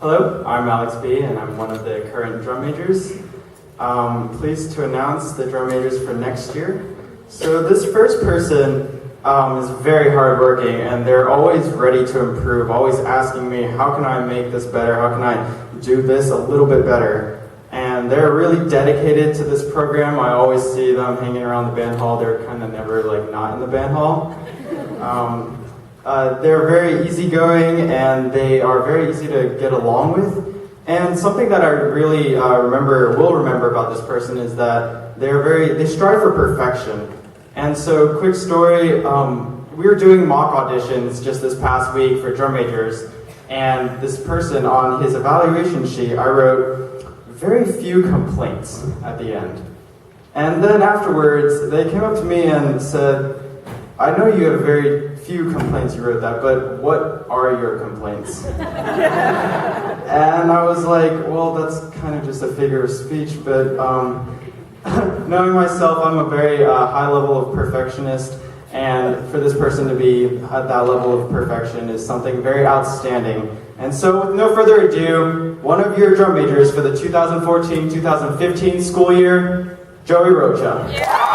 Hello, I'm Alex B, and I'm one of the current drum majors. Pleased to announce the drum majors for next year. So this first person is very hardworking, and they're always ready to improve, always asking me, how can I make this better? How can I do this a little bit better? And they're really dedicated to this program. I always see them hanging around the band hall. They're kind of never not in the band hall. They're very easygoing, and they are very easy to get along with. And something that I really will remember about this person is that they strive for perfection. And so, quick story, we were doing mock auditions just this past week for drum majors, and this person, on his evaluation sheet, I wrote very few complaints at the end. And then afterwards, they came up to me and said, I know you have very few complaints, you wrote that, but what are your complaints? And I was like, well, that's kind of just a figure of speech, but knowing myself, I'm a very high level of perfectionist, and for this person to be at that level of perfection is something very outstanding. And so with no further ado, one of your drum majors for the 2014-2015 school year, Joey Rocha. Yeah.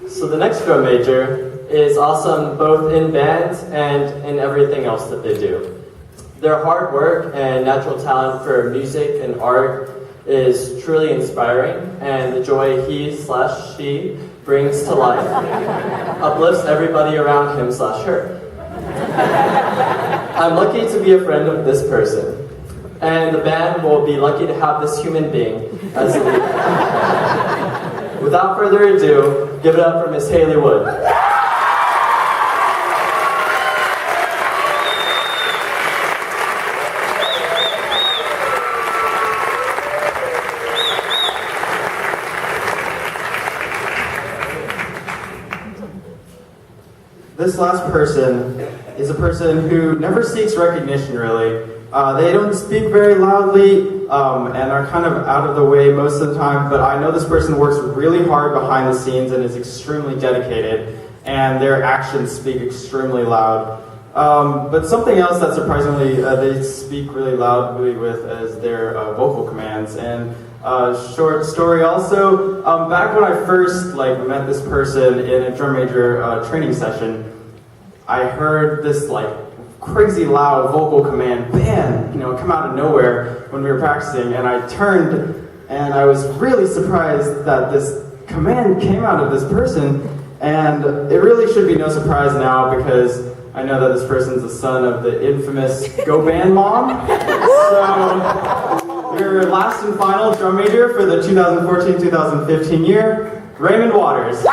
So the next drum major is awesome both in band and in everything else that they do. Their hard work and natural talent for music and art is truly inspiring, and the joy he/she brings to life uplifts everybody around him/her. I'm lucky to be a friend of this person, and the band will be lucky to have this human being as a leader. Without further ado, give it up for Miss Haley Wood. This last person is a person who never seeks recognition, really. They don't speak very loudly and are kind of out of the way most of the time, but I know this person works really hard behind the scenes and is extremely dedicated, and their actions speak extremely loud. But something else that surprisingly they speak really loudly with is their vocal commands. And short story also, back when I first met this person in a drum major training session, I heard this crazy loud vocal command, bam, come out of nowhere when we were practicing, and I turned and I was really surprised that this command came out of this person, and it really should be no surprise now because I know that this person's the son of the infamous Go Band Mom. So, your last and final drum major for the 2014-2015 year, Raymond Wauters.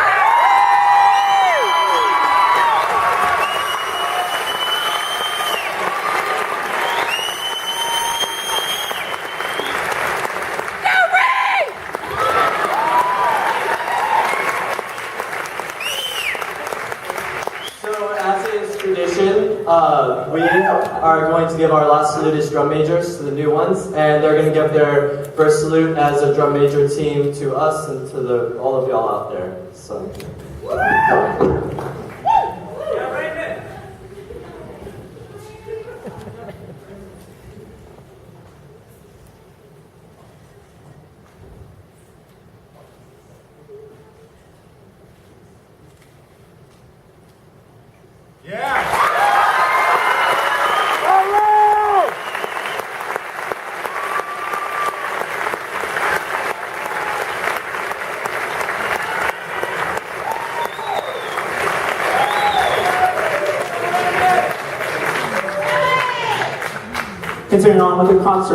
Tradition, we are going to give our last salute as drum majors to the new ones, and they're going to give their first salute as a drum major team to us and to all of y'all out there. So. Yeah! Continuing on with the concert.